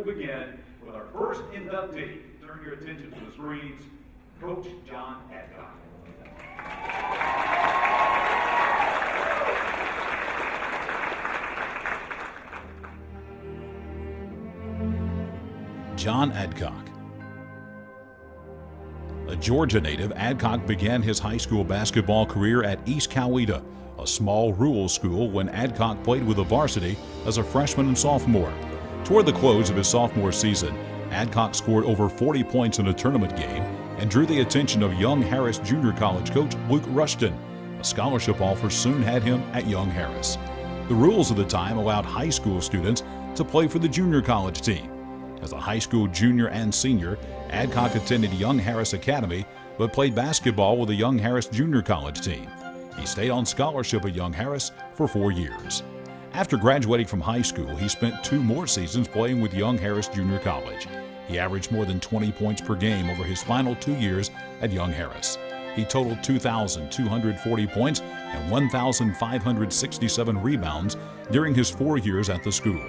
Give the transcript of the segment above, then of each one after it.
will begin with our first inductee. Turn your attention to the screens, Coach John Adcock. John Adcock. A Georgia native, Adcock began his high school basketball career at East Coweta, a small rural school, when Adcock played with the varsity as a freshman and sophomore. Toward the close of his sophomore season, Adcock scored over 40 points in a tournament game and drew the attention of Young Harris Junior College coach Luke Rushton. A scholarship offer soon had him at Young Harris. The rules of the time allowed high school students to play for the junior college team. As a high school junior and senior, Adcock attended Young Harris Academy but played basketball with the Young Harris Junior College team. He stayed on scholarship at Young Harris for 4 years. After graduating from high school, he spent 2 more seasons playing with Young Harris Junior College. He averaged more than 20 points per game over his final 2 years at Young Harris. He totaled 2,240 points and 1,567 rebounds during his 4 years at the school.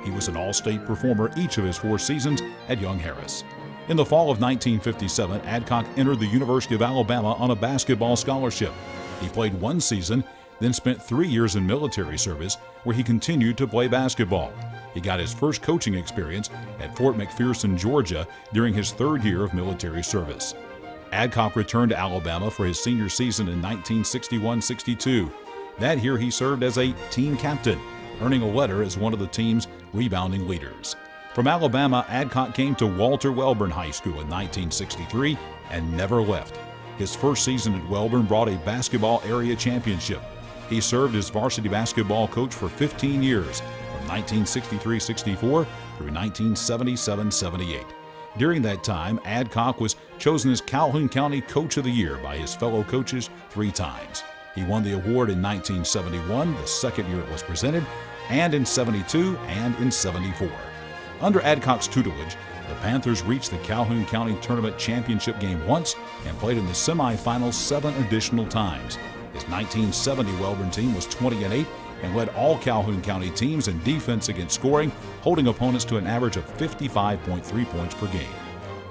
He was an all-state performer each of his 4 seasons at Young Harris. In the fall of 1957, Adcock entered the University of Alabama on a basketball scholarship. He played 1 season, then spent 3 years in military service, where he continued to play basketball. He got his first coaching experience at Fort McPherson, Georgia, during his 3rd year of military service. Adcock returned to Alabama for his senior season in 1961-62. That year he served as a team captain, earning a letter as one of the team's rebounding leaders. From Alabama, Adcock came to Walter Welborn High School in 1963 and never left. His first season at Welborn brought a basketball area championship. He served as varsity basketball coach for 15 years, from 1963-64 through 1977-78. During that time, Adcock was chosen as Calhoun County Coach of the Year by his fellow coaches 3 times. He won the award in 1971, the second year it was presented, and in 72 and in 74. Under Adcock's tutelage, the Panthers reached the Calhoun County Tournament Championship game once and played in the semifinals 7 additional times. His 1970 Welborn team was 20-8 and led all Calhoun County teams in defense against scoring, holding opponents to an average of 55.3 points per game.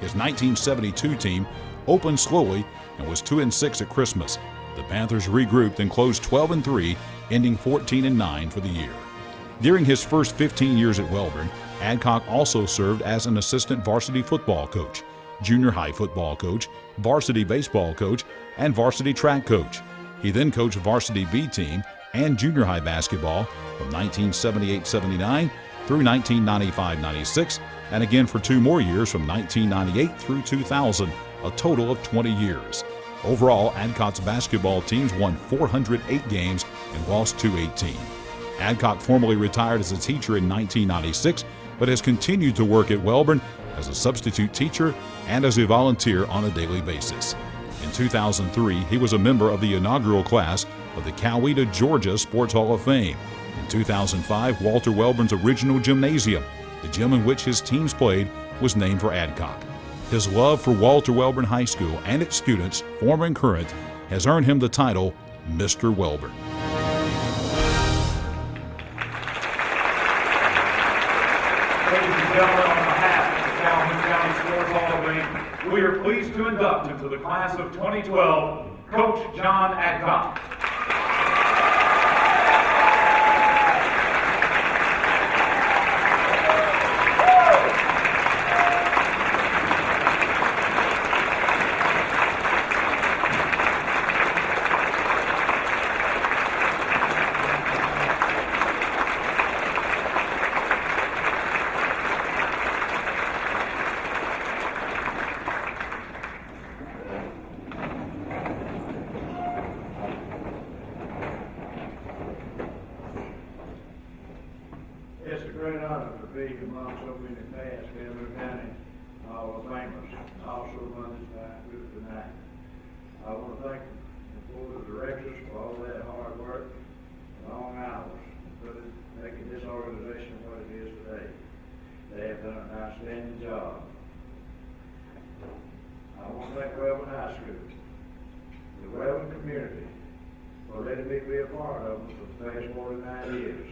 His 1972 team opened slowly and was 2-6 at Christmas. The Panthers regrouped and closed 12-3, ending 14-9 for the year. During his first 15 years at Welborn, Adcock also served as an assistant varsity football coach, junior high football coach, varsity baseball coach, and varsity track coach. He then coached varsity B team and junior high basketball from 1978-79 through 1995-96, and again for 2 more years from 1998 through 2000, a total of 20 years. Overall, Adcock's basketball teams won 408 games and lost 218. Adcock formally retired as a teacher in 1996, but has continued to work at Welborn as a substitute teacher and as a volunteer on a daily basis. In 2003, he was a member of the inaugural class of the Coweta, Georgia Sports Hall of Fame. In 2005, Walter Welborn's original gymnasium, the gym in which his teams played, was named for Adcock. His love for Walter Welborn High School and its students, former and current, has earned him the title Mr. Welborn. Ladies and gentlemen, on behalf of the Calhoun County Sports Hall of Fame, we are pleased to induct into the class of 2012, Coach John Adcock. It's a great honor to be among so many past Calhoun County Hall of Famers, also among this fine group tonight. I want to thank the board of directors for all that hard work and long hours making this organization what it is today. They have done an outstanding job. I want to thank Welborn High School, the Welborn community, for letting me be a part of them for the past 49 years.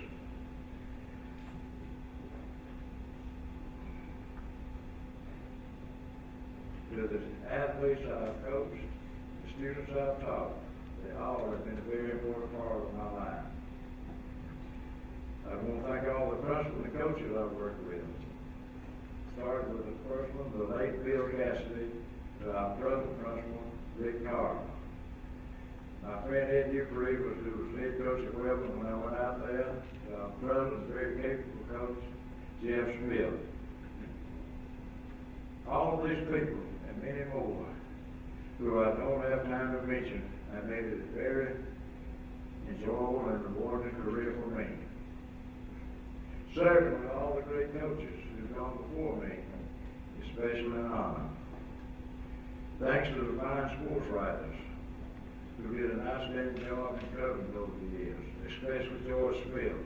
to the athletes I've coached, the students I've taught, they all have been a very important part of my life. I want to thank all the principals and coaches I've worked with. Started with the first one, the late Bill Cassidy, to our present principal, Rick Carter. My friend Ed Dupree who was head coach at Webbing when I went out there. Our president, very capable coach, Jeff Smith. All of these people, and many more, who I don't have time to mention, have made it a very enjoyable and rewarding career for me. Certainly, all the great coaches who've gone before me, especially in honor. Thanks to the fine sports writers who did an outstanding job in covering over the years, especially George Smith,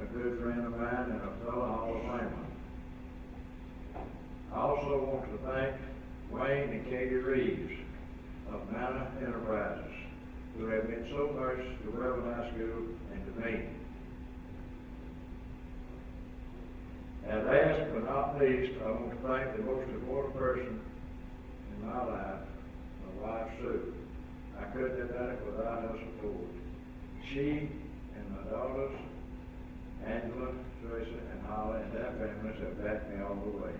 a good friend of mine and a fellow Hall of Famer. I also want to thank Wayne and Katie Reeves of Manna Enterprises, who have meant so much to Webbing High School and to me. And last but not least, I want to thank the most important person in my life, my wife Sue. I couldn't have done it without her support. She and my daughters, Angela, Tracy, and Holly, and their families have backed me all the way.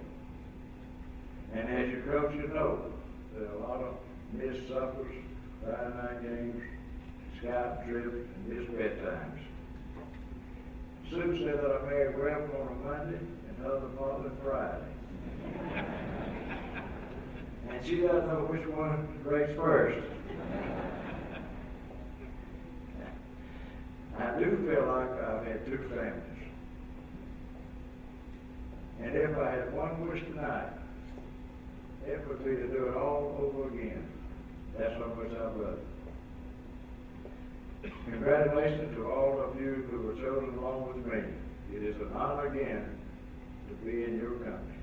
And as you coaches know, there are a lot of missed suppers, Friday night games, scout trips, and missed bedtimes. Sue said that I married Webbing on a Monday and other Father Friday. And she doesn't know which one rates first. I do feel like I've had two families. And if I had one wish tonight, it would be to do it all over again. That's how much I love it. Congratulations to all of you who were chosen along with me. It is an honor again to be in your company.